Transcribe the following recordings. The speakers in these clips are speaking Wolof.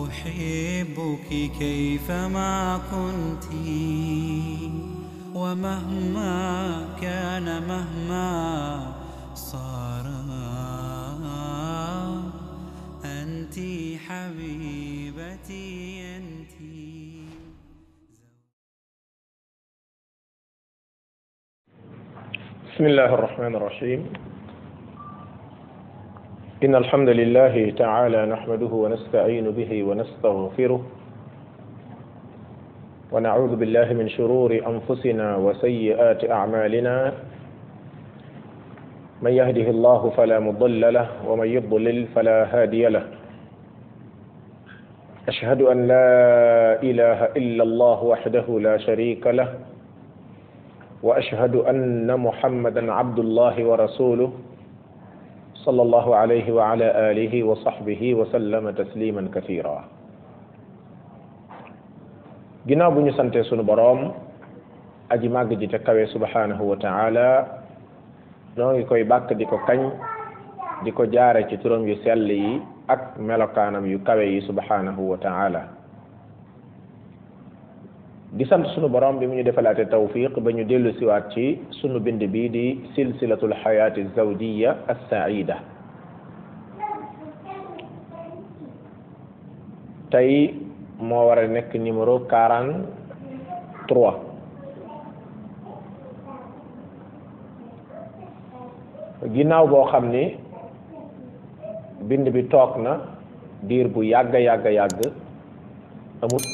أحبك كيفما كنت ومهما كان مهما صار أنت حبيبتي أنت. بسم الله الرحمن الرحيم. إن الحمد لله تعالى نحمده ونستعين به ونستغفره ونعوذ بالله من شرور أنفسنا وسيئات أعمالنا. من يهده الله فلا مضل له ومن يضلل فلا هادي له. أشهد أن لا إله إلا الله وحده لا شريك له وأشهد أن محمدا عبد الله ورسوله صلى الله عليه وعلى آله وصحبه وسلم تسليما كثيرا. ginnaaw bu ñu sante sunu boroom aji màgg ji te kawe subhanahu wa taala noo ngi koy bàkk di ko kañ di ko jaare ci turam yu sell yi ak melokaanam yu kawe yi subhanahu wa taala. di sant sunu borom bi mu ñu defalaate tawfiq ba ñu dellu siwaat ci sunu bind bii di silsilatul xayaati zawjiya as-saida. tey moo war a nekk numéro 43. ginnaaw boo xam ni bind bi toog na diir bu yàgg amut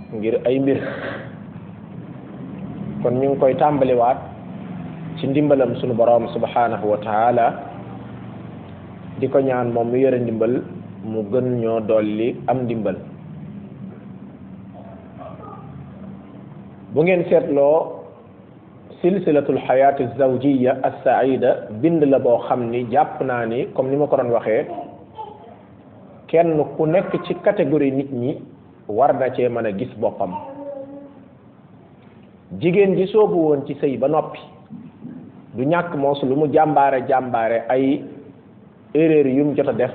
ngir ay mbir, kon ñu ngi koy tàmbaliwaat ci ndimbalam sunu boroom subhanahu wa taala di ko ñaan moom mu yore ndimbal mu gën ñoo dolli am ndimbal. bu ngeen seetloo silsilatul xayaati zawjiya as-saida bind la boo xam ni jàpp naa ni comme ni ma ko doon waxee kenn ku nekk ci catégorie nit ñi war na cee mën a gis boppam. jigéen ji soobu woon ci sëy ba noppi du ñàkk moos lu mu jàmbaare ay erreur yu mu jot a def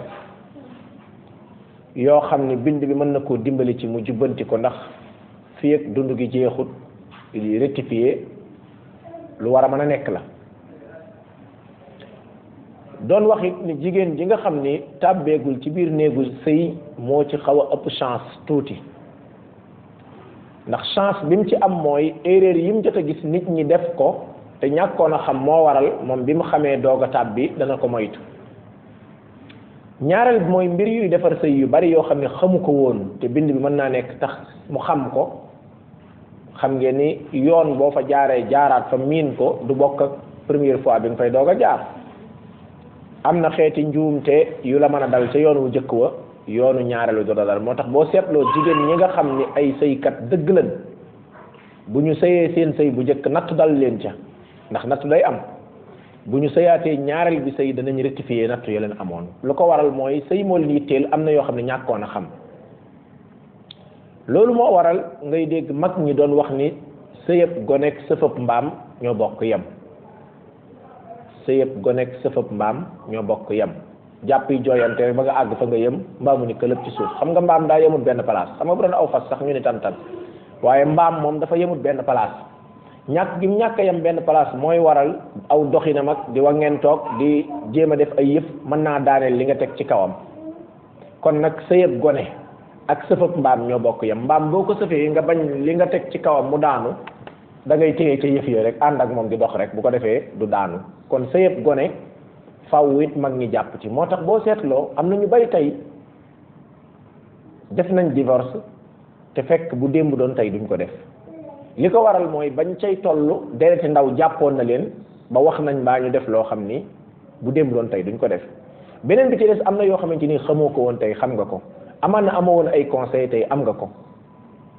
yoo xam ne bind bi mën na koo dimbali ci mu jubbanti ko, ndax fii ak dund gi jeexut di rectifier lu war a mën a nekk la. doon wax it ni jigéen ji nga xam ni tàbbeegul ci biir néegu sëy moo ci xaw a ëpp chance tuuti, ndax chance bi mu ci am mooy erreur yi mu jot a gis nit ñi def ko te ñàkkoon a xam moo waral moom bi mu xamee doog a tàbbi dana ko moytu. ñaareel bi mooy mbir yuy defar sëy yu bari yoo xam ne xamu ko woon te bind bi mën naa nekk tax mu xam ko. xam ngeen ni yoon boo fa jaaree jaaraat fa miin ko du bokk ak première fois bi nga fay doog a jaar. am na xeeti njuumte yu la mën a dal ca yoon wu jëkk wa yoonu ñaareelu do dal. moo tax boo seetloo jigéen ñi nga xam ni ay sëykat dëgg lañ bu ñu sëyee seen sëy bu jëkk natt dal leen ca, ndax natt day am. bu ñu sëyaatee ñaareel bi sëy danañ rectifier natt ya leen amoon. lu ko waral mooy sëy moo leen yitteel, am na yoo xam ne ñàkkoon a xam. loolu moo waral ngay dégg mag ñi doon wax ni sëyëb gonek sëfëb mbaam ñoo bokk yem. sëyëb gonek sëfëb mbaam ñoo bokk yem. jàpp yi jooyante rek ba nga àgg fa nga yem, mbaamu ni këlëb ci suuf. xam nga mbaam daa yemut benn place, xam nga bu doon aw fas sax ñu ni tantan, waaye mbaam moom dafa yemut benn place. ñàkk gi ñàkk a yem benn place mooy waral aw doxinam ak di wa ngeen toog di jéem a def ay yëf mën naa daaneel li nga teg ci kawam. kon nag sëyëb gone ak sëfëb mbaam ñoo bokk yem. mbaam boo ko sëfee nga bañ li nga teg ci kawam mu daanu, da ngay téye ca yëf yooyu rek ànd ak moom di dox rek, bu ko defee du daanu. kon sëyëb gone faw it mag ñi jàpp ci. moo tax boo seetloo am na ñu bari tey def nañ divorce te fekk bu démb doon tey duñ ko def. li ko waral mooy bañ cay tollu dereti ndaw jàppoon na leen ba wax nañ mbaa ñu def loo xam ni bu démb doon tey duñ ko def. beneen bi ci des am na yoo xamante ni xamoo ko woon tey xam nga ko. amaan na amoo woon ay conseil tey am nga ko,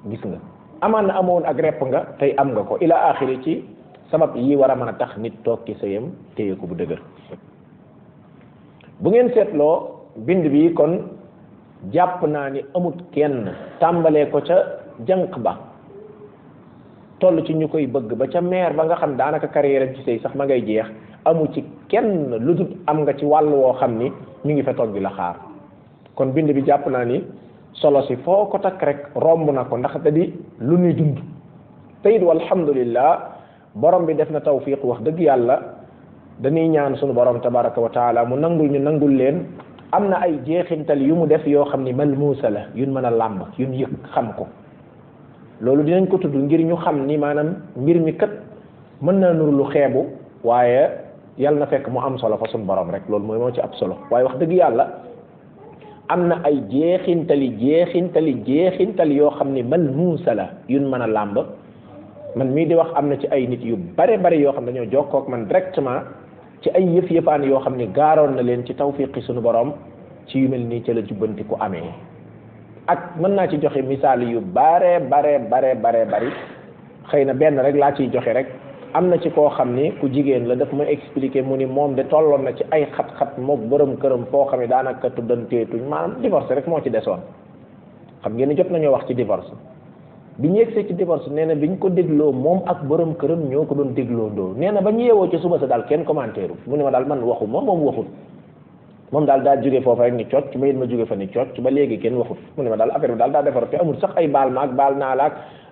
gis nga. amaan na amoo woon ak repp nga tey am nga ko, ila axiri ci sabab yi war a mën a tax nit toog ci sëyam téye ko bu dëgër. bu ngeen seetloo bind bi kon jàpp naa ni amut kenn tàmbalee ko ca jànq ba toll ci ñu koy bëgg ba ca meer ba nga xam daanaka carrière ci sëy sax ma ngay jeex amu ci kenn lu dul am nga ci wàll woo xam ni mi ngi fa toog bi la xaar kon bind bi jàpp naa ni solo si foo ko takk rek romb na ko ndax da di lu ñuy dund te it walhamdulillah borom bi def na tawfiq wax dëgg yàlla dañuy ñaan sunu borom tabaraka wa taala mu nangul ñu nangul leen am na ay jeexintal yu mu def yoo xam ni malmuusa la yun mën a làmb yun yëg xam ko loolu dinañ ko tudd ngir ñu xam ni maanaam mbir mi kat mën naa nuru lu xeebu waaye yàlla na fekk mu am solo fa sunu borom rek loolu mooy moo ci ab solo waaye wax dëgg yàlla am na ay jeexintal yoo xam ni malmuusa la yun mën a làmb man mii di wax am na ci ay nit yu bare bare yoo xam ne dañoo jokkoo ak man directement ci ay yëf-yëfaan yoo xam ne gaaroon na leen ci tawfiqi suñu borom ci yu mel nii ca la jubbanti ku amee ak mën naa ci joxe misaal yu bare bari xëy na benn rek laa ciy joxe rek am na ci koo xam ni ku jigéen la daf ma expliquer mu ni moom de tolloon na ci ay xat-xat mook borom këram foo xam ne daanaka tuddanteetuñ maanaam divorce rek moo ci desoon xam ngeen ni jot nañoo wax ci divorce bi ñu yegsee ci divorce nee na bi ñu ko dégloo moom ak borom këram ñoo ko doon dégloo ndoo nee na ba ñu yeewoo ci suba sa daal kenn commentaire mu ne ma daal man waxuma moom waxut moom daal daa jóge foofa rek ni cocc ma yit ma jóge fa ni cocc ba léegi kenn waxut mu ne ma daal affaire bi daal daa defar te amul sax ay baal ma ak baal naa la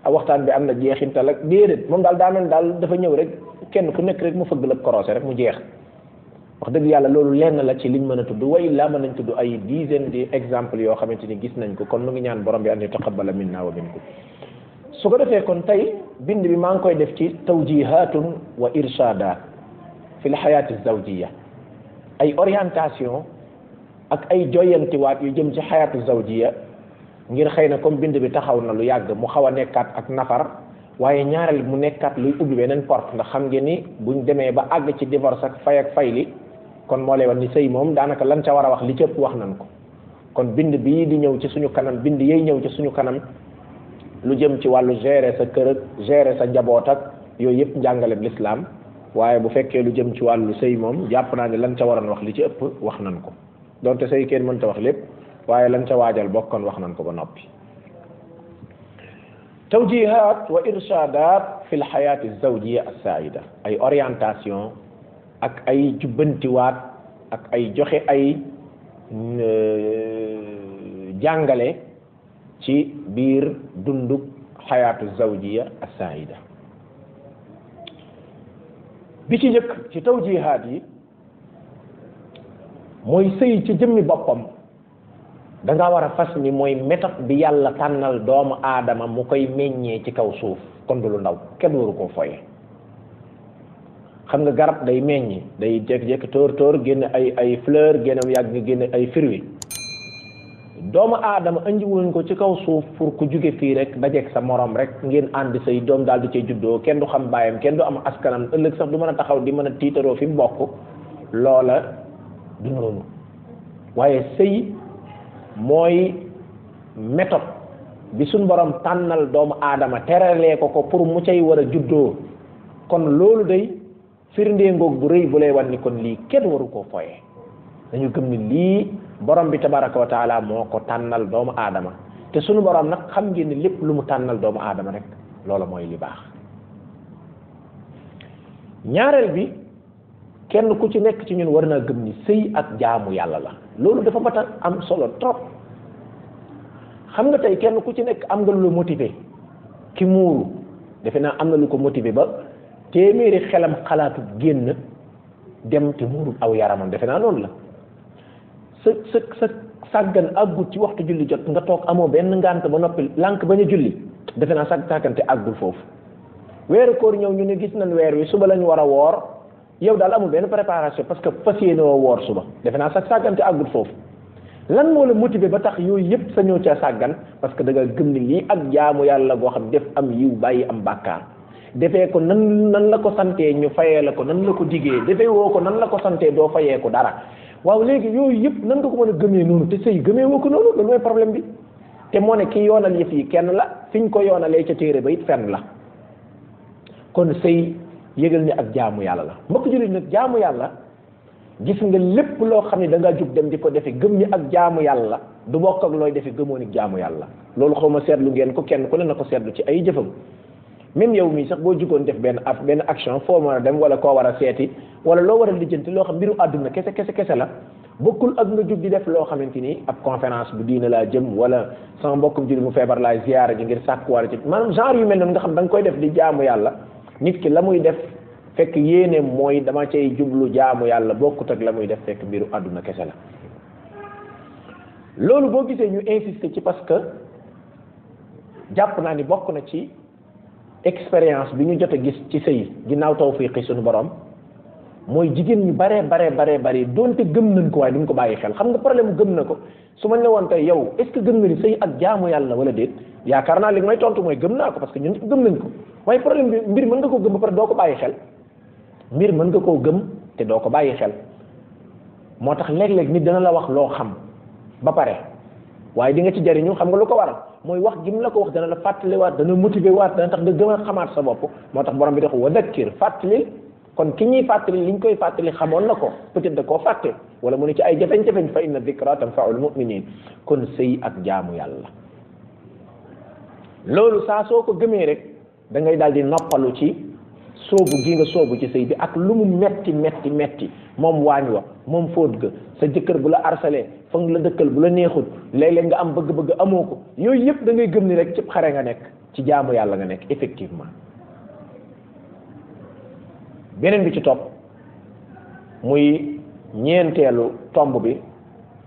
ak waxtaan bi am na jeexintal ak déedéet moom daal daa mel daal dafa ñëw rek kenn ku nekk rek mu fëgg la korosé rek mu jeex wax dëgg yàlla loolu lenn la ci liñ mën a tudd way laa mën nañ tudd ay dizaine de exemples yoo xamante ni gis nañ ko kon nu ngi ñaan borom bi an yataqabbala minna wa minkum su ko defee kon tey bind bi maa ngi koy def ci tawjihatun wa irshadat fi l xayaati zawjiya ay orientation ak ay joyantiwaat yu jëm ci xayaatu zawjiya ngir xëy na comme bind bi taxaw na lu yàgg mu xaw a nekkaat ak nafar waaye ñaareel mu nekkaat luy ubbi beneen porte ndax xam ngeen ni buñ demee ba àgg ci divorce ak fayli kon moo lay wan ni sëy moom daanaka lan ca war a wax li cëpp wax nañ ko kon bind bii di ñëw ci suñu kanam bind yay ñëw ci suñu kanam lu jëm ci wàllu gérer sa kër ak gérer sa njaboot ak yooyu yëpp njàngaleem l'islam waaye bu fekkee lu jëm ci wàllu sëy moom jàpp naa ne lan ca waroon wax li ci ëpp wax nañ ko donte sëy kenn mënta wax lépp waaye lan ca waajal bokkoon wax nañ ko ba noppi tawjihat wa irshadat fi l xayaati zawjiya as-saida ay orientation ak ay jubbantiwaat ak ay joxe ay jàngale ci biir dunduk xayaatu zawjiya as-saida bi ci njëkk ci tawjihaat yi mooy sëy ci jëmmi boppam da nga war a fas ni mooy méthode bi yàlla tànnal doomu aadama mu koy meññee ci kaw suuf kon du lu ndaw kenn waru koo foye xam nga garab day meññi day jékki-jékki tóor génne ay fleur génne yàgg nga génne ay fruits doomu aadama andiwuñ ko ci kaw suuf pour ku jóge fii rek dajeeg sa morom rek ngeen ànd say doom daal di cay juddoo kenn du xam baayam kenn du am askanam ëllëg sax du mën a taxaw di mën a tiitaroo fi mu bokk loola du noonu waaye sëy mooy méthode bi suñ borom tànnal doomu aadama teralee ko pour mu cay war a juddoo kon loolu day firndee ngoog bu rëy bu lay wan ni kon lii kenn waru koo foye dañu gëm ni lii borom bi tabaraka wa taala moo ko tànnal doomu aadama te suñu borom nag xam ngeen ni lépp lu mu tànnal doomu aadama rek loola mooy li baax ñaareel bi kenn ku ci nekk ci ñun war naa gëm ni sëy ak jaamu yàlla la loolu dafa mat a am solo trop xam nga tey kenn ku ci nekk am nga lu motivé ki muuru defe naa am na lu ko motivé ba téeméeri xelam xalaatu génn dem te muuru aw yaramam defe naa loolu la sa sàggan àggut ci waxtu julli jot nga toog amoo benn ngànt ba noppi lànk bañ a julli defe naa sàggante àggul foofu weeru koor ñëw ñu ne gis nañ weer wi suba lañ war a woor yow daal amul benn préparation parce que fas yéene woo woor suba defe naa sax sàggante àggul foofu lan moo la motivé ba tax yooyu yëpp sa ñëw ca sàggan parce que da nga gëm ni lii ak jaamu yàlla goo xam def am yiw bàyyi am bàkkaar defee ko nan la ko santee ñu fayee la ko nan la ko diggee defee woo ko nan la ko santee doo fayee ko dara waaw léegi yooyu yëpp nan nga ko mën a gëmee noonu te sëy gëmee woo ko noonu loolu mooy problème bi te moo ne ki yoonal yëf yi kenn la fiñ ko yoonalee ca téere ba it fenn la kon sëy yëgal ni ak jaamu yàlla la mbokk jullit nag jaamu yàlla gis nga lépp loo xam ne da ngaa jug dem di ko defe gëm ni ak jaamu yàlla du bokk ak looy defe gëmoo ni jaamu yàlla loolu xaw ma seetlu ngeen ko kenn ku ne na ko seetlu ci ay jëfam même yow mii sax boo jugoon def benn action foo mën a dem wala koo war a seeti wala loo war a lijjanti loo xam mbiru àdduna kese la bokkul ak nga jug di def loo xamante ni ab conférence bu diina laa jëm wala sama mbokkum julli mu feebar laay ziyaara ji ngir sàkkuwaar ci maanaam genre yu mel noonu nga xam da nga koy def di jaamu yàlla nit ki la muy def fekk yéene mooy dama cay jublu jaamu yàlla bokkut ak la muy def fekk mbiru àdduna kese la loolu boo gisee ñu insister ci parce que jàpp naa ni bokk na ci expérience bi ñu jot a gis ci sëy ginnaaw tawfiqi suñu borom mooy jigéen ñu bare doonte gëm nañ ko waaye duñ ko bàyyi xel xam nga problème gëm na ko su ma ne woon tey yow est ce que gëm nga ni sëy ak jaamu yàlla wala déet yaakaar naa li may tontu mooy gëm naa ko parce que ñun gëm nañ ko waaye problème bi mbir mën nga koo gëm ba pare doo ko bàyyi xel mbir mën nga koo gëm te doo ko bàyyi xel moo tax léeg-léeg nit dana la wax loo xam ba pare waaye di nga ci jariñu xam nga lu ko waral mooy wax gi mu la ko wax dana la fàttaliwaat dana motiver waat dana tax nga gën a xamaat sa bopp moo tax borom bi def wa dakkir fàttali kon ki ñuy fàttali liñ koy fàttali xamoon na ko peut-être da koo fàtte wala mu ne ci ay jafeñ-jafeñ fa inna dhikra tanfa'ul mu'minin kon sëy ak jaamu yàlla loolu saa soo ko gëmee rek da ngay daal di noppalu ci soobu gi nga soobu ci sëy bi ak lu mu metti moom waañ wa moom fóot ga sa jëkkër bu la harcelé fa nga la dëkkal bu la neexul léeg-léeg nga am bëgg-bëgg amoo ko yooyu yëpp da ngay gëm ni rek ci xare nga nekk ci jaamu yàlla nga nekk effectivement beneen bi ci topp muy ñeenteelu tomb bi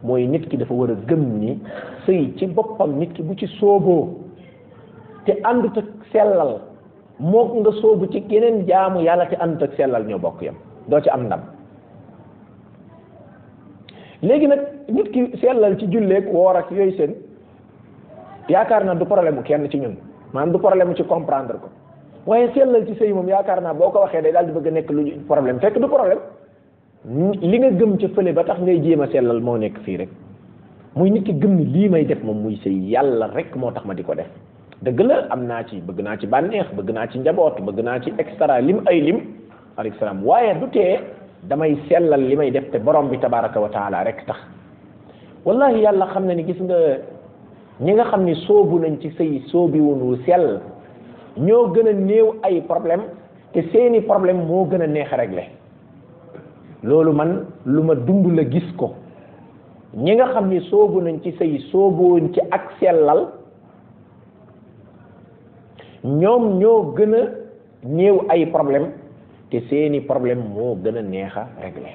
mooy nit ki dafa war a gëm ni sëy ci boppam nit ki bu ci sooboo te àndut ak sellal mook nga soobu ci yeneen jaamu yàlla te àndut ak sellal ñoo bokk yam doo ci am ndam léegi nag nit ki sellal ci julleeg woor ak yooyu seen yaakaar naa du problème bu kenn ci ñun maanaam du problème ci comprendre ko waaye sellal ci sëy moom yaakaar naa boo ko waxee day daal di bëgg a nekk lu problème fekk du problème li nga gëm ca fële ba tax ngay jéem a sellal moo nekk fii rek muy nit ki gëm ni lii may def moom muy sëy yàlla rek moo tax ma di ko def dëgg la am naa ci bëgg naa ci bànneex bëgg naa ci njaboot bëgg naa ci extra lim alayhi salaam waaye du tee damay sellal li may def te borom bi tabaraka wa taala rek tax wallahi yàlla xam na ni gis nga ñi nga xam ni soobu nañ ci sëy soobi wonu sell ñoo gën a néew ay problème te seeni problème moo gën a neex a régler loolu man lu ma dund la gis ko ñi nga xam ni soobu nañ ci sëy sooboon ci ak sellal ñoom ñoo gën a néew ay problème te seeni problème moo gën a neex a régler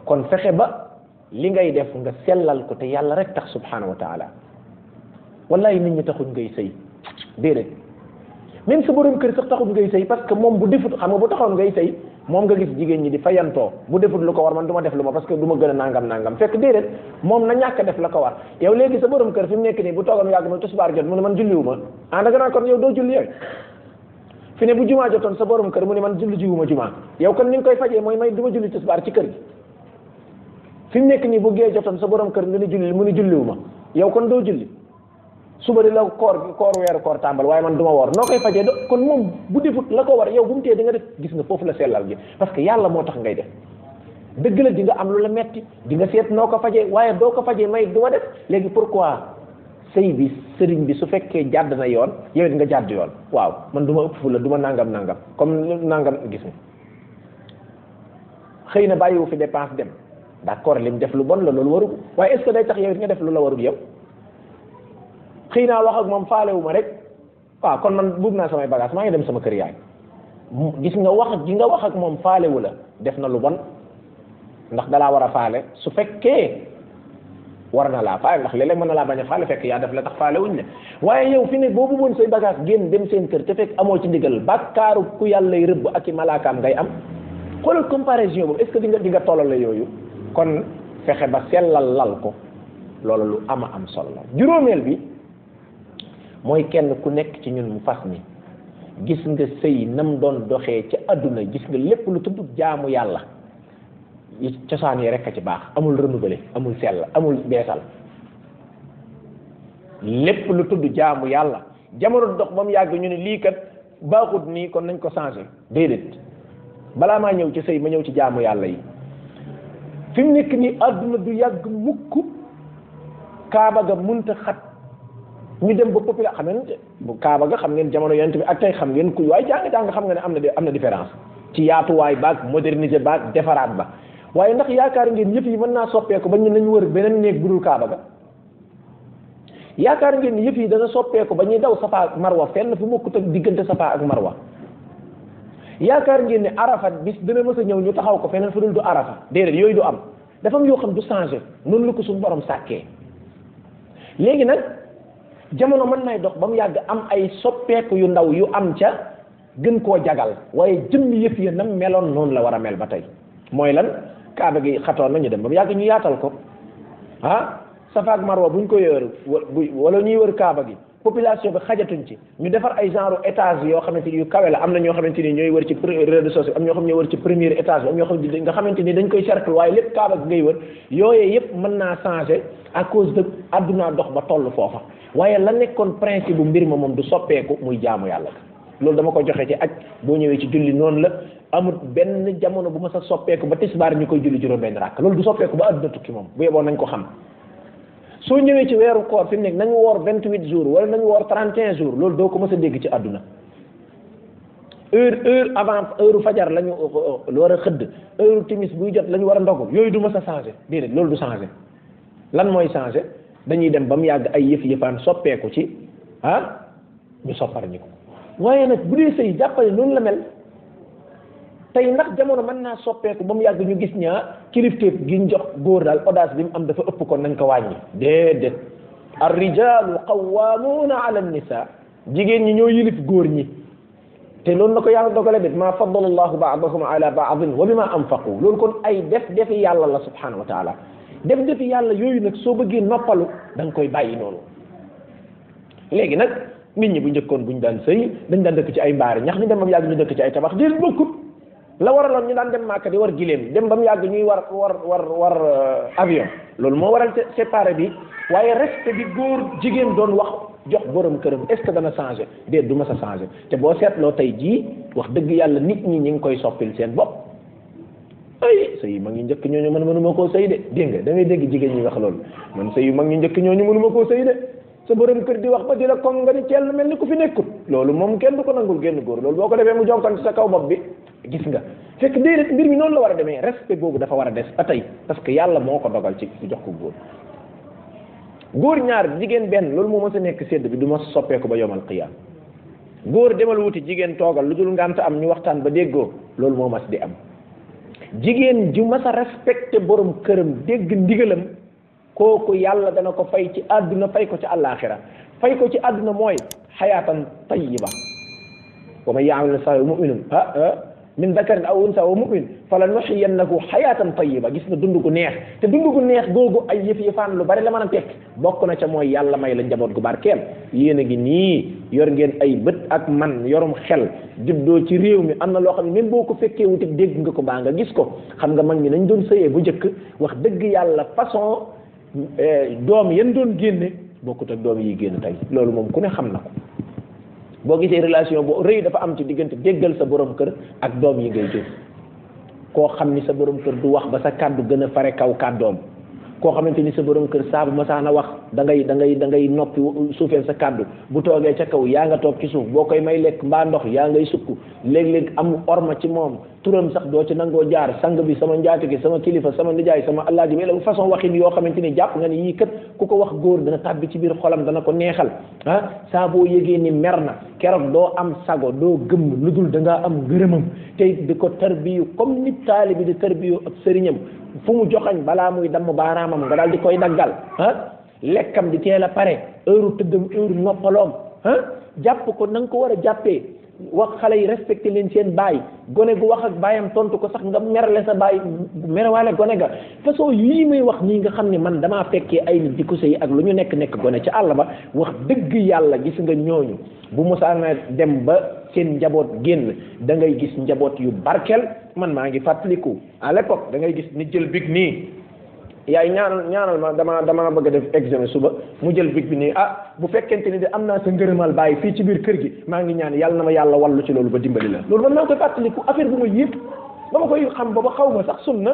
kon fexe ba li ngay def nga sellal ko te yàlla rek tax subhanahu wa taala wallahi nit ñi taxuñ ngay sëy déedéet même sa borom kër sax taxul ngay sëy parce que moom bu defut xam nga bu taxoon ngay sëy moom nga gis jigéen ñi di fayantoo bu defut lu ko war man du ma def lu ma parce que du ma gën a nangam fekk déedéet moom na ñàkk def la ko war yow léegi sa borom kër fi mu nekk nii bu toogoon yàgg ma tisbaar jot mu ne man julliwuma da nga naan kon yow doo julli yow fi ne bu jumaa jotoon sa borom kër mu ne man julli jiwuma jumaa yow kon ni nga koy fajee mooy may du ma julli tisbaar ci kër gi fi mu nekk nii bu gee jotoon sa borom kër nga ni julli mu ni julliwuma yow kon doo julli suba di la koor weeru koor tàmbal waaye man du ma woor noo koy fajee kon moom bu defut la ko war yow bu mu tee di nga def gis nga foofu la sellal gi parce que yàlla moo tax ngay def dëgg la di nga am lu la metti di nga seet noo ko fajee waaye doo ko fajee may du ma def léegi pourquoi sëy bi sëriñ bi su fekkee jàdd na yoon yow it nga jàdd yoon waaw man du ma ëpp fu la du ma nangam comme nangam gis nga xëy na bàyyiwu fi dépense dem d'accord lim def lu bon la loolu waru waaye est-ce que day tax yow it nga def lu la warul yow xëy naa wax ak moom faalewu ma rek waaw kon man buub naa samay bagage maa ngi dem sama kër yaay gis nga wax gi nga wax ak moom faalewu la def na lu bon ndax dalaa war a faale su fekkee war na laa faale ndax léeg-léeg mën na laa bañ a faale fekk yaa def la tax faale wuñ la waaye yow fi ne boobu woon say bagage génn dem seen kër te fekk amoo ci ndigal bàkkaaru ku yàllay rëbb ak i malaakaam ngay am xoolal comparaison boobu est-ce que di nga tollale yooyu kon fexe ba sellal lal ko loolu lu am solo la juróomeel bi mooy kenn ku nekk ci ñun mu fas ni gis nga sëy nam doon doxee ci àdduna gis nga lépp lu tudd jaamu yàlla cosaan yi rek a ci baax amul renouvelé amul sell amul beesal lépp lu tudd jaamu yàlla jamono dox ba mu yàgg ñu ne lii kat baaxut nii kon nañ ko changé déedéet balaa maa ñëw ci sëy ma ñëw ci jaamu yàlla yi fi mu nekk nii àdduna du yàgg mukk kaaba ga munta xat ñu dem ba population xam ngeen bu Kaaba ga xam ngeen jamono yonent bi ak tey xam ngeen ku waaye jàng xam nga ne am na différence ci yaatuwaay baag moderniser baag defaraat ba waaye ndax yaakaar ngeen yëf yi mën naa soppeeku ba ñu nañ wër beneen néeg bu dul Kaaba ga yaakaar ngeen yëf yi dana soppeeku ba ñuy daw Safa ak Marwa fenn fu mokkut ak diggante Safa ak Marwa yaakaar ngeen ne Arafat bis dana mës a ñëw ñu taxaw ko feneen fu dul du Arafa déedéet yooyu du am dafa am yoo xam du changé noonu la ko suñu borom sàkkee léegi nag jamono mën nay dox ba mu yàgg am ay soppeeku yu ndaw yu am ca gën koo jagal waaye jëmmi yëf yi nam meloon noonu la war a mel ba tey mooy lan Kaaba gi xatoon na ñu dem ba mu yàgg ñu yaatal ko Safa ak Marwa buñ ko wër wala ñuy wër Kaaba gi population bi xajatuñ ci ñu defar ay genre étage yoo xamante ni yu kawe la am na ñoo xamante ni ñooy wër ci rez-de-chaussée am ñoo xam ñooy wër ci premier étage bi am ñoo xam ne nga xamante ni dañ koy cercle waaye lépp Kaaba gi ngay wër yooyee yëpp mën naa changer à cause de addunaa dox ba toll foofa waaye la nekkoon principe bu mbir ma moom du soppeeku muy jaamu yàlla loolu dama ko joxe ci aj boo ñëwee ci julli noonu la amul benn jamono bu ma sa soppeeku ba tisbaar ñu koy julli juróom-benn rakk loolu du soppeeku ba adduna tukki moom bu yeboo nañ ko xam soo ñëwee ci weeru koor fi mu nekk nañu woor 28 jours wala nañu woor 31 jours loolu doo ko mës a dégg ci àdduna heure avant heure fajar la ñu war a xëdd heure timis buy jot la ñu war a ndogu yooyu du mës a changé déedéet loolu du changé lan mooy changé dañuy dem ba mu yàgg ay yëf-yëfaan soppeeku ci ñu soppar ñi ko waaye nag bu dee sëy jàppale noonu la mel tey ndax jamono mën naa soppeeku ba mu yàgg ñu gis ñaa kilifteef gi ñu jox góor daal audace bi mu am dafa ëpp kon nañ ko wàññi déedéet ar-rijaalu qawwaamuuna ala an-nisaa jigéen ñi ñoo yilif góor ñi te loolu na ko yàlla dogale de maa faddala allahu ba'dahum ala ba'din wa bima anfaqu loolu kon ay defi yàlla la subhanahu wa taala defi yàlla yooyu nag soo bëggee noppalu da nga koy bàyyi noonu léegi nag nit ñi bu njëkkoon buñ daan sëy dañ daan dëkk ci ay mbaari ñax ñu dem ba mu yàgg ñu dëkk ci ay tabax déedéet bokkut la waraloon ñu daan dem Màkka di war giléem dem ba mu yàgg ñuy war avion loolu moo waral séparé bi waaye respect bi góor jigéen doon wax jox borom këram est-ce que dana changé déet du ma sa changé te boo seetloo tey jii wax dëgg yàlla nit ñi ngi koy soppil seen bopp ay sëy yu mag ñu njëkk ñooñu man mënuma koo sëy de dégg nga da ngay dégg jigéen ñi wax loolu man sëy yu mag ñu njëkk ñooñu mënuma koo sëy de sa borom kër di wax ba di la kon nga ni cell mel ni ku fi nekkut loolu moom kenn du ko nangul génn góor loolu boo ko defee mu jonkan ci sa kaw bopp bi gis nga fekk déedéet mbir mi noonu la war a demee respect boobu dafa war a des ba tey parce que yàlla moo ko dogal ci jox ko góor ñaar jigéen benn loolu moo mës a nekk sédd bi du ma soppeeku ba yomal qiyaam góor demal wuti jigéen toogal lu dul ngànt am ñu waxtaan ba déggoo loolu moo mas di am jigéen ju mas a respecté borom këram dégg ndigalam kooku yàlla dana ko fay ci àdduna fay ko ci àllaaxira fay ko ci àdduna mooy xayaatan tayyiba wa man ya'mal salihan mu'minun min dakarin aw unsa wa mu'min falanuhyiyannahu xayaatan tayyiba gis nga dund gu neex te dund gu neex googu ay yëf-yëfaan lu bari la mën a tekk bokk na ca mooy yàlla may la njaboot gu barkeel yéen a ngi nii yor ngeen ay bët ak man yorum xel juddoo ci réew mi am na loo xam ne même boo ko fekkee wuti dégg nga ko baa nga gis ko xam nga mag ñi nañ doon sëyee bu njëkk wax dëgg yàlla façon doom yan doon génne bokkut ak doom yi génn tey loolu moom ku ne xam na ko boo gisee relation boo rëy dafa am ci diggante déggal sa borom kër ak doom yi ngay jur koo xam ni sa borom kër du wax ba sa kàddu gën a fare kaw kàddoom koo xamante ni sa borom kër saabu masaana wax da ngay noppi suufeel sa kàddu bu toogee ca kaw yaa nga toog ci suuf boo koy may lekk mbaa ndox yaa ngay sukk léeg-léeg am orma ci moom turam sax doo ci nangoo jaar sang bi sama njaatige sama kilifa sama nijaay sama allaaji bi la façon waxin yoo xamante ni jàpp nga ni yii kat ku ko wax góor dana tàbbi ci biir xolam dana ko neexal saa boo yëgee ni mer na keroog doo am sago doo gëmm lu dul da ngaa am ngërëmam te di ko tarbiyu comme nit taali bi di tarbiyu ak sëriñam fu mu joxañ balaa muy damm baaraamam nga daal di koy daggal lekkam di teel a pare heure tëddam heure noppaloom jàpp ko na nga ko war a jàppee wax xale yi respecté leen seen baay gone gu wax ak baayam tontu ko sax nga merale sa baay merewaale gone ga façon yii muy wax nii nga xam ne man damaa fekkee ay nit di ko sëy ak lu ñu nekk gone ca àll ba wax dëgg yàlla gis nga ñooñu bu musaana dem ba seen njaboot génn da ngay gis njaboot yu barkel man maa ngi fàttaliku à l'époque da ngay gis ni jël big nii yaay ñaanal ma damaa bëgg a def examen suba mu jël big bi nii bu fekkente ni de am naa sa ngërëmal bàyyi fii ci biir kër gi maa ngi ñaan yàlla na ma yàlla wallu ci loolu ba dimbali la loolu man maa ngi koy fàttaliku affaire bu ma yëpp ba ma koy xam ba xaw ma sax sunna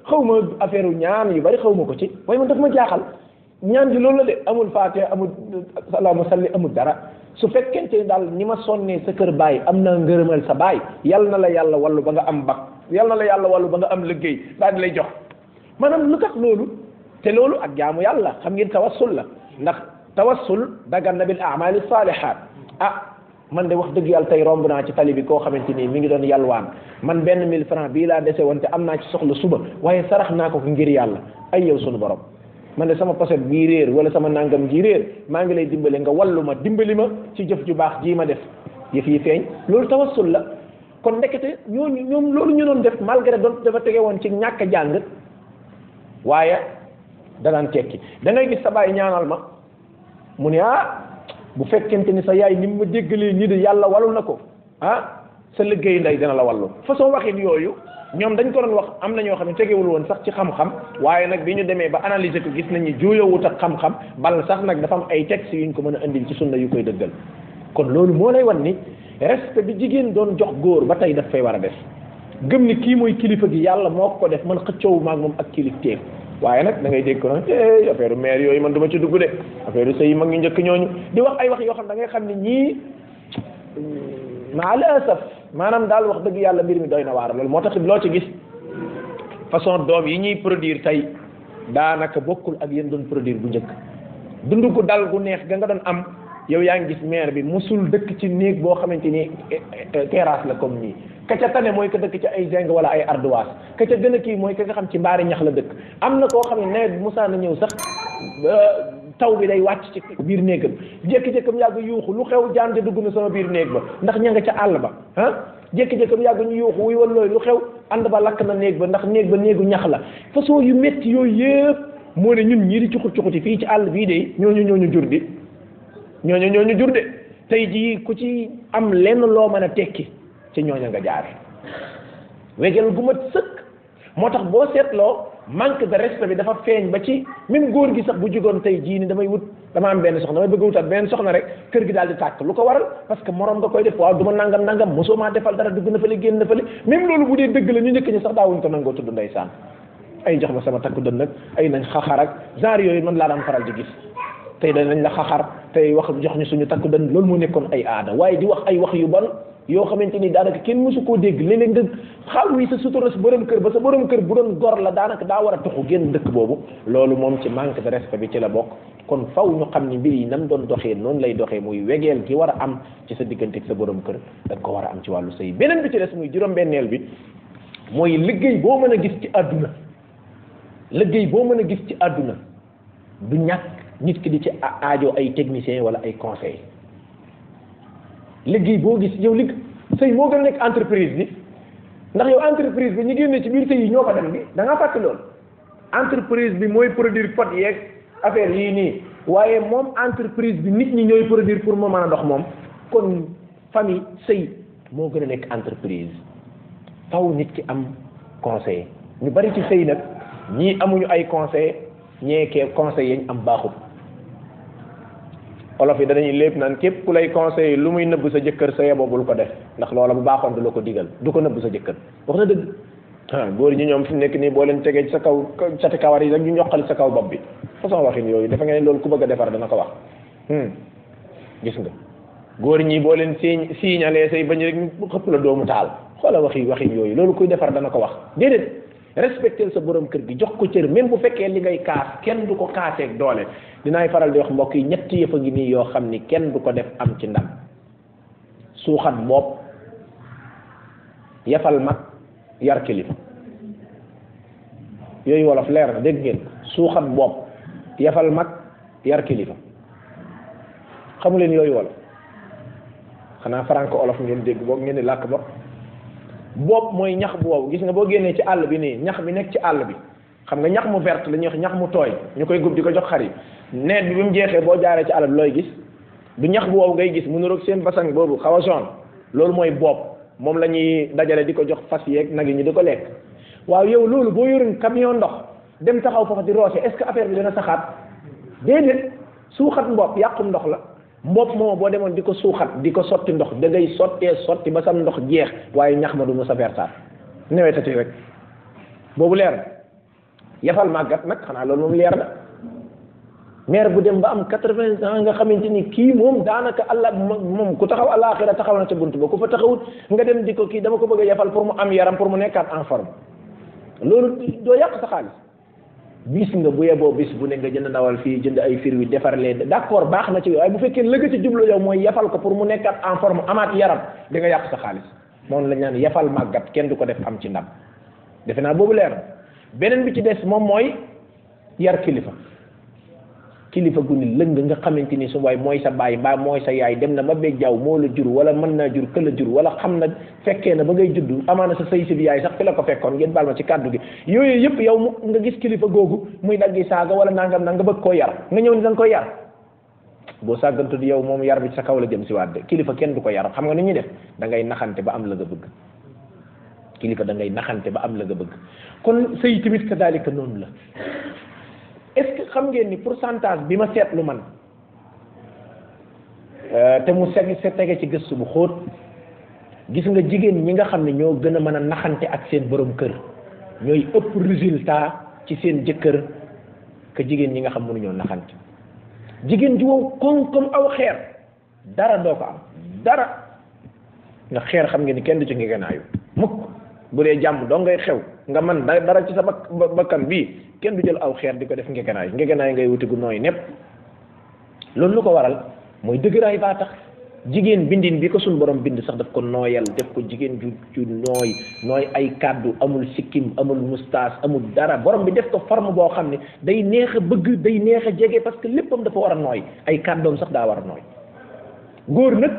xaw ma affaire ñaan yu bari xaw ma ko ci waaye man daf ma jaaxal ñaan ji loolu la de amul faatiha amul allahumma salli amul dara su fekkente ni daal ni ma sonnee sa kër baay am naa ngërëmal sa baay yal na la yàlla wallu ba nga am bak yal na la yàlla wallu ba nga am liggéey daal di lay jox maanaam lu tax loolu te loolu ak jaamu yàlla xam ngeen tawassul la ndax tawassul dagan na bil a'mali salihat man de wax dëgg yàlla tey romb naa ci tali bi koo xamante ni mi ngi doon yalwaan man benn 1000 francs bii laa dese woon te am naa ci soxla suba waaye sarax naa ko ngir yàlla ay yow sunu borom man de sama poset bii réer wala sama nangam ji réer maa ngi lay dimbale nga wallu ma dimbali ma ci jëf ju baax ji ma def yëf yi feeñ loolu tawassul la kon ndekete ñoom loolu ñu doon def malgré doon dafa tege woon ci ñàkk a jàng waaye danaan tekki da ngay gis sa baay ñaanal ma mu ne bu fekkente ni sa yaay ni mu ma déggalee nii de yàlla wallu na ko sa liggéey ndey dina la wallu façon waxin yooyu ñoom dañ ko doon wax am na ñoo xam ne tegewul woon sax ci xam-xam waaye nag bi ñu demee ba analyser ko gis nañu juuyowut ak xam-xam bal sax nag dafa am ay textes yuñ ko mën a indil ci sunna yu koy dëggal kon loolu moo lay wan ni respect bi jigéen doon jox góor ba tey daf fay war a def gëm ni kii mooy kilifa gi yàlla moo ko def man xëccoowu maag moom ak kilifteef waaye nag da ngay dégg ko nag affaire maire yooyu man duma ci dugg de affaire sëy mag ñu njëkk ñooñu di wax ay wax yoo xam da ngay xam ne ñii maal asaf maanaam daal wax dëgg yàlla mbir mi doy na waar loolu moo tax loo ci gis façon doom yi ñuy produire tey daanaka bokkul ak yéen doon produire bu njëkk dund gu dal gu neex ga nga doon am yow yaa ngi gis maire bi musul dëkk ci néeg boo xamante ni terrasse la comme nii ka ca tane mooy ka dëkk ci ay zinc wala ay ardoise ka ca gën a kii mooy ka nga xam ci mbaari ñax la dëkk am na koo xam ne nawet bi musaa na ñëw sax taw bi day wàcc ci biir néegam jékki-jékkam yàgg yuuxu lu xew jaante dugg na sama biir néeg ba ndax ña nga ca àll ba jékki-jékkam yàgg ñu yuuxu wuy wan looyu lu xew ànd ba lakk na néeg ba ndax néeg ba néegu ñax la façon yu métti yooyu yëpp moo ne ñun ñii di cuxuti fii ci àll bii de ñooñu jur di ñooñu jur de tey jii ku ci am lenn loo mën a tekki ci ñooña nga jaare wegel gu mat sëkk moo tax boo seetloo manque de respect bi dafa feeñ ba ci même góor gi sax bu jugoon tey jii ni dama am benn soxna damay bëgg wutaat benn soxna rek kër gi daal di tàkk lu ko waral parce que morom nga koy def waaw du ma nangam mosoo maa defal dara dugg na fële génn na fële même loolu bu dee dëgg la ñu njëkk ñi sax daawuñ ko nangoo tudd ndeysaan ay jox ma sama takku dën nag ay nañ xaxar ak genre yooyu man laa daan faral di gis tey danañ la xaxar tey wax jox ñu suñu takku dën loolu moo nekkoon ay aada waaye di wax ay wax yu bon yoo xamante ni daanaka kenn mësu koo dégg léeg-léeg nga xaw wi sa sutura sa borom kër ba sa borom kër bu doon gor la daanaka daa war a tuxu génn dëkk boobu loolu moom ci manque de respect bi ci la bokk kon faw ñu xam ni mbir yi nam doon doxee noonu lay doxee muy wegeel gi war a am ci sa diggante ak sa borom kër da nga ko war a am ci wàllu sëy beneen bi ci des muy juróom-benneel bi mooy liggéey boo mën a gis ci àdduna du ñàkk nit ki di ci aajo ay technicien wala ay conseil liggéey boo gis yow sëy moo gën a nekk entreprise bi ndax yow entreprise bi ñu génne ci biir sëy yi ñoo ko dem bi da ngaa fàtte loolu entreprise bi mooy produire pot yeeg affaire yii nii waaye moom entreprise bi nit ñi ñooy produire pour mu mën a dox moom kon famille sëy moo gën a nekk entreprise faw nit ki am conseil ñu bari ci sëy nag ñii amuñu ay conseil ñeekee conseil yañ am baaxul olof yi danañuy lépp naan képp ku lay conseil lu muy nëbb sa jëkkër sa yeboo bul ko def ndax loola bu baaxoon du la ko digal du ko nëbb sa jëkkër wax na dëgg góor ñi ñoom fi mu nekk nii boo leen tegee sa kaw cati kawar yi rek ñu ñoqal sa kaw bopp bi façon waxin yooyu dafa nga ne loolu ku bëgg a defar dana ko wax gis nga góor ñi boo leen siiñalee say bañ rek ñu xëpp la doomu taal xoola waxin yooyu loolu kuy defar dana ko wax déedéet respecter sa borom kër gi jox ko cër même bu fekkee li ngay kaas kenn du ko kaaseeg doole dinaay faral di wax mbokk yi ñetti yëf a ngi nii yoo xam ni kenn du ko def am ci ndam suuxat bopp yafal mag yar kilifa yooyu wolof leer na dégg ngeen suuxat bopp yafal mag yar kilifa xamu leen yooyu wolof xanaa franco olof ngeen dégg boog ngeen di làkk ba bopp mooy ñax bu wow gis nga boo génnee ci àll bi nii ñax bi nekk ci àll bi xam nga ñax mu vert la ñuy wax ñax mu tooy ñu koy gub di ko jox xar yi neet bi mu jeexee boo jaaree ci àll bi looy gis du ñax bu wow ngay gis mu niroog seen basang boobu xaw a jaune loolu mooy bopp moom la ñuy dajale di ko jox fas yeeg nag yi ñu di ko lekk waaw yow loolu boo yoroon camion ndox dem taxaw foofa di roose est-ce que affaire bi dana saxaat déedéet suuxat mbopp yàqum ndox la mbopp moom boo demoon di ko suuxat di ko sotti ndox da ngay sotti ba sam ndox jeex waaye ñax ma du mu sa vertaat newetati rek boobu leer na yafal màggat nag xanaa loolu moom leer na maire bu dem ba am 80 ans nga xamante ni kii moom daanaka allah moom ku taxaw àllaaxira taxaw na ca bunt ba ku fa taxawut nga dem di ko kii dama ko bëgg a yafal pour mu am yaram pour mu nekkaat en forme loolu doo yàq sa xaalis bis nga bu yeboo bis bu ne nga jënd ndawal fii jënd ay fir wi defar leen d'accord baax na ci waaye bu fekkee lëgg ci jublu yow mooy yafal ko pour mu nekkaat en forme amaat yaram di nga yàq sa xaalis moom lañ naan yafal màggat kenn du ko def am ci ndam defe naa boobu leer beneen bi ci des moom mooy yar kilifa gu ni lëng nga xamante ni su waay mooy sa baay mbaa mooy sa yaay dem na ba bee jaww moo la jur wala mën naa jur këla jur wala xam na fekkee na ba ngay juddu amaana sa sëy si bi yaay sax fi la ko fekkoon ngeen baal ma ci kàddu gi yooyu yëpp yow mu nga gis kilifa googu muy daggi saaga wala nangam na nga bëgg koo yar nga ñëw ni da nga koy yar boo sàggantu di yow moom yar bi sa kaw la jëm si waat de kilifa kenn du ko yar xam nga ni ñuy def da ngay naxante ba am la nga bëgg kilifa da ngay naxante ba am la nga bëgg kon sëy tamit kadaalika noonu la est-ce que xam ngeen ni pourcentage bi ma seetlu man te mu tege ci gëstu bu xóot gis nga jigéen ñi nga xam ne ñoo gën a mën a naxante ak seen borom kër ñooy ëpp résultat ci seen jëkkër que jigéen ñi nga xam mënuñoo naxante jigéen ji wow comme aw xeer dara doo ko am dara nga xeer xam ngeen ni kenn du ci ngegenaayu mukk bu dee jàmm doo ngay xew nga man dara ci sa bakkan bii kenn du jël aw xeer di ko def ngegenaay ngay wuti gu nooy nepp loolu lu ko waral mooy dëgëraay baa tax jigéen bindin bi ko suñ borom bind sax daf ko nooyal def ko jigéen ju nooy ay kàddu amul sikkim amul moustache amul dara borom bi def ko forme boo xam ne day neex a bëgg day neex a jege parce que léppam dafa war a nooy ay kàddoom sax daa war a nooy góor nag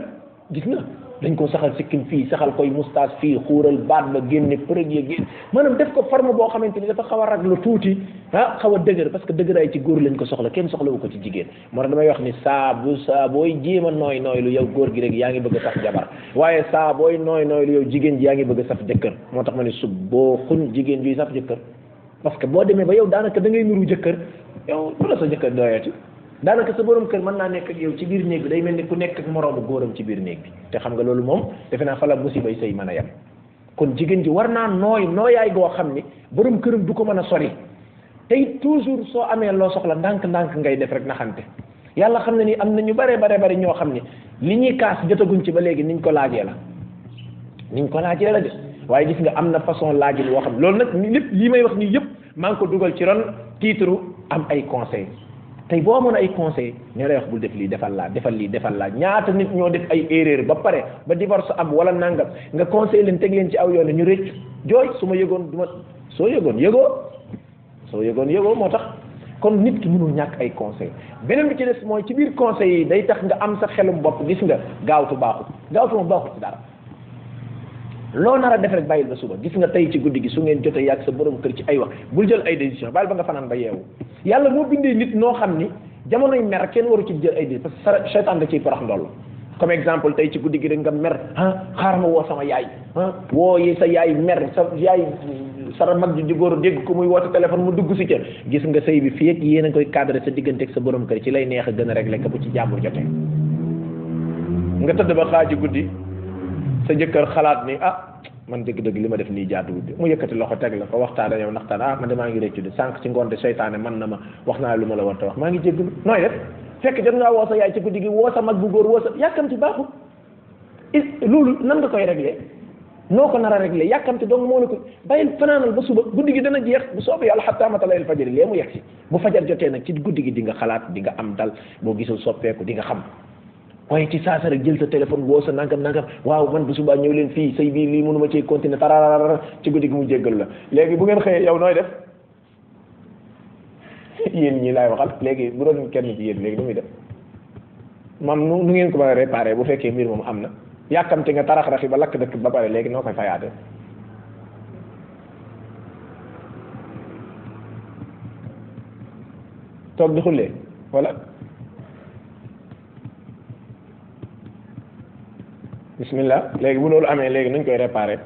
gis nga dañ ko saxal sikkim fii saxal koy moustache fii xuural baat ba génne premier génn maanaam def ko forme boo xamante ni dafa xaw a raglu tuuti xaw a dëgër parce que dëgëraay ci góor lañ ko soxla kenn soxlawu ko ci jigéen moo tax damay wax ni saa booy jéem a nooy lu yow góor gi rek yaa ngi bëgg a saf jabar waaye saa booy nooy lu yow jigéen ji yaa ngi bëgg a saf jëkkër moo tax ma ne sub boo xun jigéen juy saf jëkkër parce que boo demee ba yow daanaka da ngay nuru jëkkër yow lu la sa jëkkër doyati daanaka sa borom kër mën naa nekk ak yow ci biir néeg bi day mel ni ku nekk ak moroomu góoram ci biir néeg bi te xam nga loolu moom defe naa fa la musibay sëy mën a yem kon jigéen ji war naa nooyaay goo xam ni borom këram du ko mën a sori tey toujours soo amee loo soxla ndànk-ndànk ngay def rek naxante yàlla xam ne ni am na ñu bare ñoo xam ne li ñuy kaas jotaguñ ci ba léegi niñ ko laajee la de waaye gis nga am na façon laajin woo xam loolu nag lépp lii may wax nii yëpp maa ngi ko dugal ci ron titre am ay conseil tey boo amoon ay conseil ñoo lay wax bul def lii defal laa ñaata nit ñoo def ay erreur ba pare ba divorce am wala nangam nga conseil leen teg leen ci aw yoon ñu rëcc jooy su ma yëgoon duma soo yëgoon yëgoo moo tax kon nit ki mënul ñàkk ay conseil beneen bi ci des mooy ci biir conseil yi day tax nga am sa xelum bopp gis nga gaawtu ma baaxut ci dara loo nar a def rek bàyyil ba suba gis nga tey ci guddi gi su ngeen jotee yàgg sa borom kër ci ay wax bul jël ay décision bàyyil ba nga fanaan ba yeewu yàlla moo bindee nit noo xam ni jamonoy mer kenn waru ci jël ay décision parce que seytaan da ciy porox ndoll comme exemple tey ci guddi gi rek nga mer xaaral ma woo sama yaay woo sa yaay mer sa yaay sara mag ji góor dégg ko muy woote téléphone mu dugg si ca gis nga sëy bi fii ak yéen a koy cadré sa diggante ak sa borom kër ci lay neex a gën a réglé ko bu ci jàmbur jotee nga tëdd ba xaaji guddi sa jëkkër xalaat ni man dëgg-dëgg li ma def nii jaaduwul de mu yëkkati loxo teg la ko waxtaan ak yow ndaxtaan man de maa ngi réccu de sànq ci ngoon de seytaane man na ma wax naa lu ma la war a wax maa ngi jéggalu nooy def fekk jot ngaa woo sa yaay ci guddi gi woo sa mag bu góor woo sa yàkkamti baaxul loolu nan nga koy réglé noo ko nar a réglé yàkkamti donc moo la ko bàyyil fanaanal ba suba guddi gi dana jeex bu soobee yàlla xattaa matala'il fajri lee mu yegg si bu fajar jotee nag ci guddi gi di nga xalaat di nga am dal boo gisul soppeeku di nga xam waaye ci saasa rek jël sa téléphone woo sa nangam waaw man bu subaa ñëw leen fii sëy bii lii mënuma cee continuer tararara ci guddi gi mu jéggal la léegi bu ngeen xëyee yow nooy def yéen ñi laay waxal léegi bu doon kenn ci yéen léegi nu muy def mam nu ngeen ko mën a réparé bu fekkee mbir moom am na yàkkamte nga tarax-raxi ba lakk dëkk ba pare léegi noo koy fayaate toog di xullee wala bismillah léegi bu loolu amee léegi nuñ koy réparé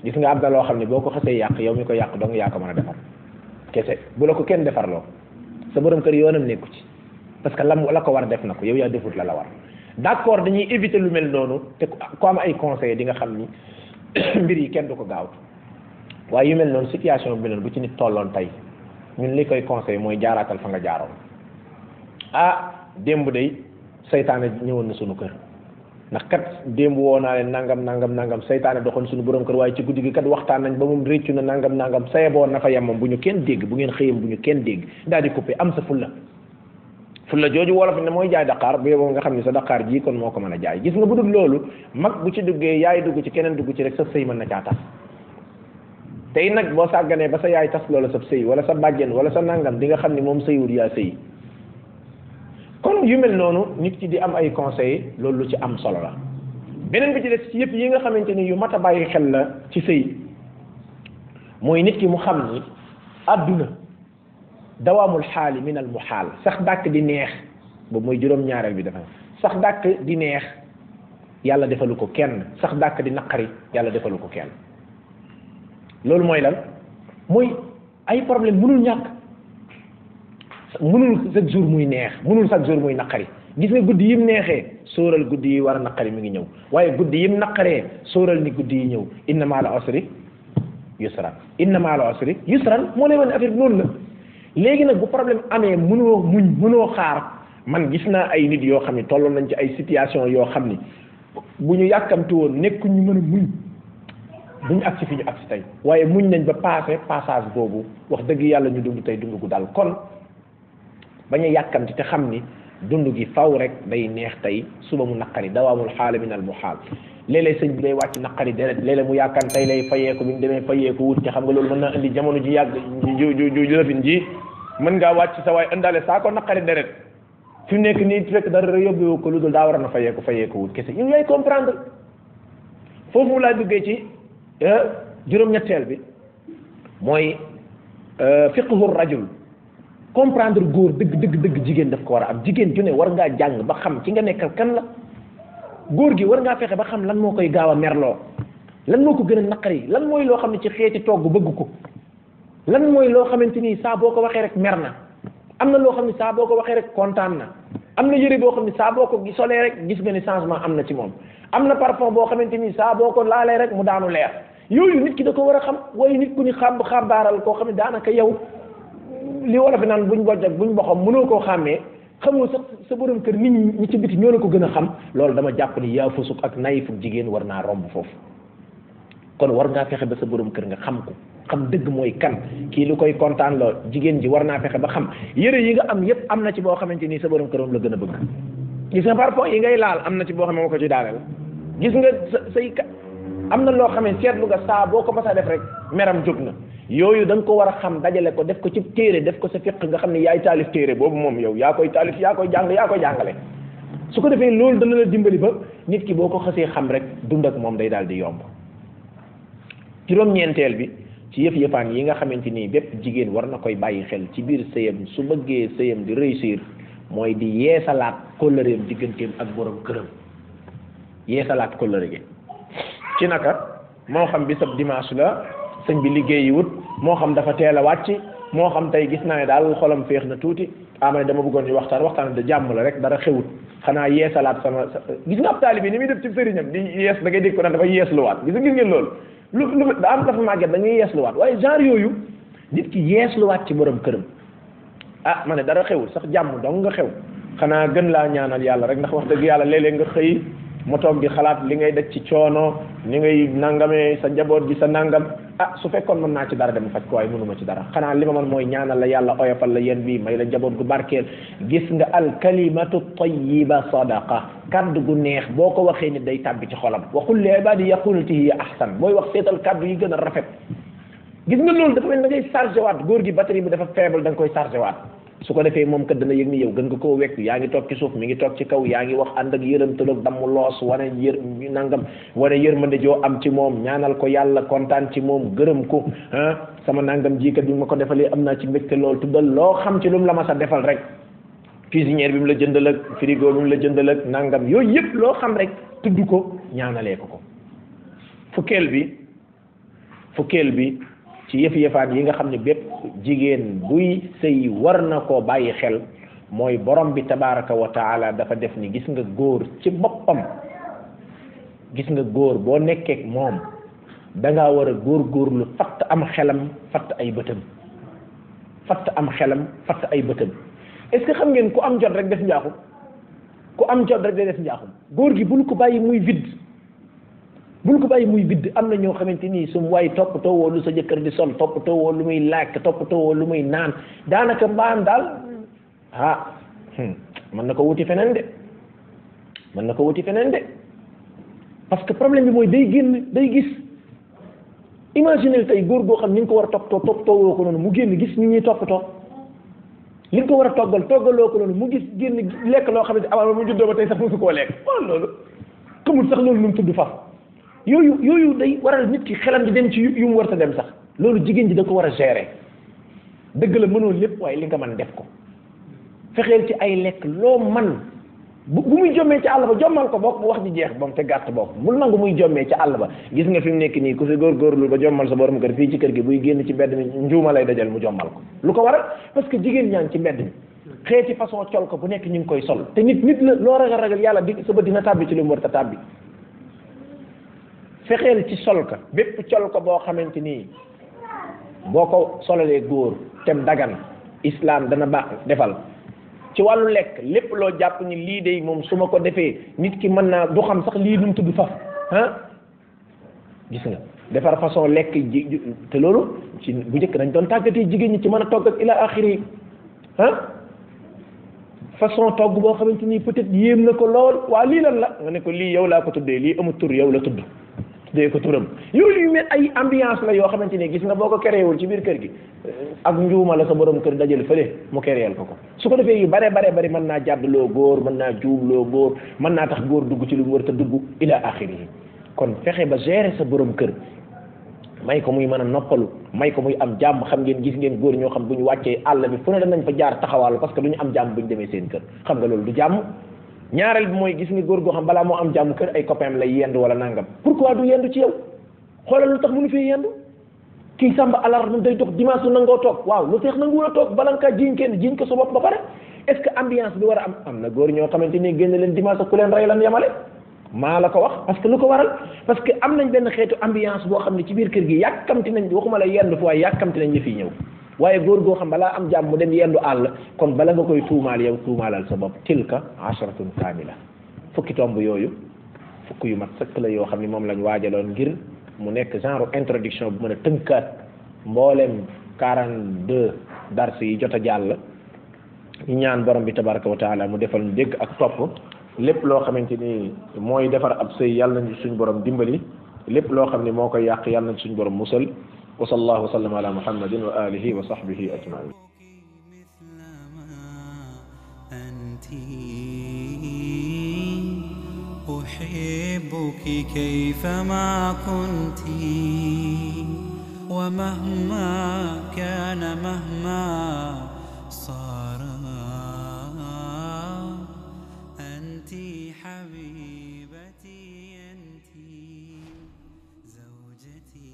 gis nga am na loo xam ne boo ko xasee yàq yow mi ko yàq dong yaa ko mën a defar kese bu la ko kenn defarloo sa borom kër yoonam nekku ci parce que la ko war def na ko yow yaa defut la war d'accord dañuy éviter lu mel noonu te ko am ay conseils di nga xam ni mbir yi kenn du ko gaaw waaye yu mel noonu situation bi bu ci nit tolloon tey ñun li koy conseil mooy jaaraatal fa nga jaaroon démb day seytaane ñëwoon na sunu kër ndax kat démb woo naa leen nangam seytaane doxoon suñu borom kër waaye ci guddi gi kat waxtaan nañ ba moom réccu na nangam sayeboo na fa yem moom bu ñu kenn dégg bu ngeen xëyam bu ñu kenn dégg daal di coupé am sa fulla jooju wolof ne mooy jaay Dakar bu yeboo nga xam ne sa Dakar ji kon moo ko mën a jaay gis nga bu dul loolu mag bu ci duggee yaay dugg ci keneen dugg ci rek sa sëy mën na caa tas tey nag boo sàgganee ba sa yaay tas loola sa sëy wala sa bàjjen wala sa nangam di nga xam ne moom sëywul yaa sëy kon yu mel noonu nit ki di am ay conseil loolu lu ci am solo la beneen bi ci des ci yëpp yi nga xamante ni yu mat a bàyyi xel la ci sëy mooy nit ki mu xam ni àdduna dawaamul xaali min al muhaal sax dàkk di neex boobu mooy juróom-ñaareel bi dafa sax dàkk di neex yàlla defalu ko kenn sax dàkk di naqari yàlla defalu ko kenn loolu mooy lan mooy ay problème mënul ñàkk mënul chaque jour muy neex mënul chaque jour muy naqari gis nga guddi yim neexee sóoral guddi yi war a naqari mi ngi ñëw waaye guddi yim naqaree sóoral ni guddi yi ñëw inna ma'al usri yusran inna ma'al usri yusran moo lay wane affaire bi noonu la léegi nag bu problème amee mënoo muñ mënoo xaar man gis naa ay nit yoo xam ne tolloon nañ ci ay situation yoo xam ni bu ñu yàkkamti woon nekku ñu mën a muñ duñu agsi fi ñu agsi tey waaye muñ nañ ba passage boobu wax dëgg yàlla ñu dund tey dund gu dal kon bañ a yàkkamti te xam ni dund gi faw rek day neex tey suba mu naqari dawaamul xaala min al muhaal léeg-léeg sëñ bi day wàcc naqari deret léeg-léeg mu yaakaar tey lay fayeeku bi mu demee fayeeku wut te xam nga loolu mën naa indi jamono ji yàgg ju lëfin ji mën ngaa wàcc sa waay indaale saa ko naqari deret fi mu nekk nii fekk dara yóbbu ko lu dul daa war na fayeeku wut kese yow yaay comprendre foofu laa duggee ci juróom-ñetteel bi mooy fiqhu rajul comprendre góor dëgg jigéen daf ko war a am jigéen ju ne war ngaa jàng ba xam ci nga nekkal kan la góor gi war ngaa fexe ba xam lan moo koy gaaw a merloo lan moo ko gën a naqari lan mooy loo xam ne ci xeeti togg bëgg ko lan mooy loo xamante ni saa boo ko waxee rek mer na am na loo xam ne saa boo ko waxee rek kontaan na am na yëre boo xam ne saa boo ko solee rek gis nga ni changement am na ci moom am na parfum boo xamante ni saa boo ko laalee rek mu daanu leer yooyu nit ki da ko war a xam waaye nit ku ni xambaaral koo xam ne daanaka yow li wala fi naan buñ bojj ak buñ boxam mënoo koo xàmmee xamoo sax sa borom kër nit ñi ci biti ñoo la ko gën a xam loolu dama jàpp ni yaa fusuk ak nayifuk jigéen war naa romb foofu kon war ngaa fexe ba sa borom kër nga xam ko xam dëgg mooy kan kii lu koy kontaan loo jigéen ji war naa fexe ba xam yëre yi nga am yépp am na ci boo xamante ni sa borom këram la gën a bëgg gis nga parfum yi ngay laal am na ci boo xam ne moo ko ci daaneel gis nga say am na loo xam ne seetlu nga saa boo ko mas a def rek meram jóg na yooyu da nga ko war a xam dajale ko def ko ci téere def ko sa fiq nga xam ne yaay taalif téere boobu moom yow yaa koy taalif yaa koy jàng yaa koy jàngale su ko defee loolu dana la dimbali ba nit ki boo ko xasee xam rek dund ak moom day daal di yomb juróom-ñeenteel bi ci yëf-yëfaan yi nga xamante ni bépp jigéen war na koy bàyyi xel ci biir sëyam su bëggee sëyam di réussir mooy di yeesalaat kóllëreem digganteem ak borom këram yeesalaat kóllëre gi ci naka moo xam bisab dimanche la sëñ bi liggéeyi wut moo xam dafa teel a wàcc moo xam tey gis naa ne daal xolam féex na tuuti ama ne dama bëggoon ñu waxtaan da jàmm la rek dara xewut xanaa yeesalaat sama gis nga ab taalibe ni muy def ci sëriñam di yees da ngay dégg ko naan dafa yeesluwaat gis ngeen loolu lu da am dafa màgget dañuy yeesluwaat waaye genre yooyu nit ki yeesluwaat ci borom këram ma ne dara xewul sax jàmm dong nga xew xanaa gën laa ñaanal yàlla rek ndax wax dëgg yàlla léeg-léeg nga xëy mu toog di xalaat li ngay daj ci coono ni ngay nangamee sa njaboot gi sa nangam su fekkoon mën naa ci dara dem faj ko waaye mënuma ci dara xanaa li ma mën mooy ñaanal la yàlla oyofal la yéen bii may la njaboot gu barkeel gis nga al kalimatu tayyiba sadaqa kaddu gu neex boo ko waxee ni day tàbbi ci xolam wa qul li ibadi yaqulti hiya ahsan booy wax seetal kaddu yi gën a rafet gis nga loolu dafa mel da ngay chargé waat góor gi batterie bi dafa faible da nga koy chargé waat su ko defee moom kat dana yëg ni yow gën nga koo wekk yaa ngi toog ci suuf mi ngi toog ci kaw yaa ngi wax ànd ak yërëmtaloog damm loos wane nangam wane yërmande joo am ci moom ñaanal ko yàlla kontaan ci moom gërëm ko sama nangam jiikat bi ma ko defalee am naa ci mbégte lool tuddal loo xam ci lu mu la ma sa defal rek cuisinière bi mu la jëndal ak frigo bi mu la jëndal ak nangam yooyu yëpp loo xam rek tudd ko ñaanalee ko fukkeel bi ci yëf-yëfaan yi nga xam ne bépp jigéen buy sëy war na koo bàyyi xel mooy borom bi tabaraka wa taala dafa def ni gis nga góor ci boppam gis nga góor boo nekkeek moom da ngaa war a góorgóorlu fatt am xelam fatt ay bëtam fatt am xelam fatt ay bëtam est ce que xam ngeen ku am jot rek def njaaxum ku am jot rek day def njaaxum góor gi bul ko bàyyi muy vide bul ko bàyyi muy vide am na ñoo xamante ni sum waay toppatoo woo lu sa jëkkër di sol toppatoo woo lu muy lekk toppatoo woo lu muy naan daanaka mbaam daal mën na ko wuti feneen de mën na ko wuti feneen de parce que problème bi mooy day génn day gis imaginer tey góor goo xam ni nga ko war a toppatoo woo ko noonu mu génn gis nit ñuy toppatoo li nga ko war a toggaloo ko noonu mu gis génn lekk loo xamante avant mu juddoo ba tey sax mosu koo lekk wala loolu xamul sax loolu nu mu tudd faf yooyu day waral nit ki xelam di dem ci yu mu war a dem sax loolu jigéen ji da ko war a gérer dëgg la mënoo lépp waaye li nga mën def ko fexeel ci ay lekk loo man bu muy jommee ci àll ba jommal ko bokk bu wax ji jeex ba mu te gàtt bokk bul nangu muy jommee ci àll ba gis nga fi mu nekk nii ku fi góorgóorlu ba jommal sa borom kër fii ci kër gi buy génn ci mbedd mi njuuma lay dajal mu jommal ko lu ko waral parce que jigéen ñaa ngi ci mbedd mi xeeti façon col ko bu nekk ñu ngi koy sol te nit la loo ragal yàlla di sa bët dina tàbbi ci lu mu war a tàbbi fexeel ci sol ka bépp col ko boo xamante nii boo ko solalee góor tem dagan islam dana baax defal ci wàllu lekk lépp loo jàpp ni lii de moom su ma ko defee nit ki mën naa du xam sax lii nu mu tudd faf gis nga defar façon lekk ji te loolu ci bu njëkk dañ doon tàggatee jigéen ñi ci mën a togg ak ila axiri façon togg boo xamante ni peut-être yéem na ko lool waa lii lan la nga ne ko lii yow laa ko tuddee lii amul tur yow la tudd tuddee ko turam yooyu yu mel ay ambiance la yoo xamante ni gis nga boo ko créewul ci biir kër gi ak njuuma la sa borom kër dajale fële mu créel ko su ko defee yu bare bari mën naa jàddloo góor mën naa juumloo góor mën naa tax góor dugg ci lu mu war a dugg ila axiri kon fexe ba gérer sa borom kër may ko muy mën a noppalu may ko muy am jàmm xam ngeen gis ngeen góor ñoo xam bu ñu wàccee àll bi fu ne danañ fa jaar taxawaalu parce que du ñu am jàmm bu ñu demee seen kër xam nga loolu du jàmm ñaareel bi mooy gis nga góor goo xam balaa moo am jàmm kër ay copain lay yendu wala nangam pourquoi du yendu ci yow xoolal lu tax mënu fee yendu kii sàmba alar nu day dox dimanche su nangoo toog waaw lu tax nangu la toog bala nga kaa jiñ kenn jiñ ko sa bopp ba pare est-ce que ambiance bi war a am na góor ñoo xamante ni génn leen dimanche ku leen rey lan yamale maa la ko wax parce que lu ko waral parce que am nañ benn xeetu ambiance boo xam ne ci biir kër gi yàkkamti nañ waxuma la yendu fu waaye yàkkamti nañ ñu fiy ñëw waaye góor goo xam balaa am jàmm mu dem yendu àll kon bala nga koy tuumaal yow tuumaalal sa bopp tilka asharatun kaamila fukki tomb yooyu fukk yu mat sëkk la yoo xam ne moom lañ waajaloon ngir mu nekk genre introduction bu mën a tënkaat mboolem 42 dars yi jot a jàll ñu ñaan borom bi tabaraka wa taala mu defal ñu dégg ak topp lépp loo xamante ni mooy defar ab sëy yàlla nañ suñ borom dimbali lépp loo xam ne moo koy yàq yàlla nañ suñ borom musal wa sallallahu wa sallam ala muhammadin wa alihi wa sahbihi ajmain أحبك كيفما كنت ومهما كان مهما صار أنت حبيبتي أنت زوجتي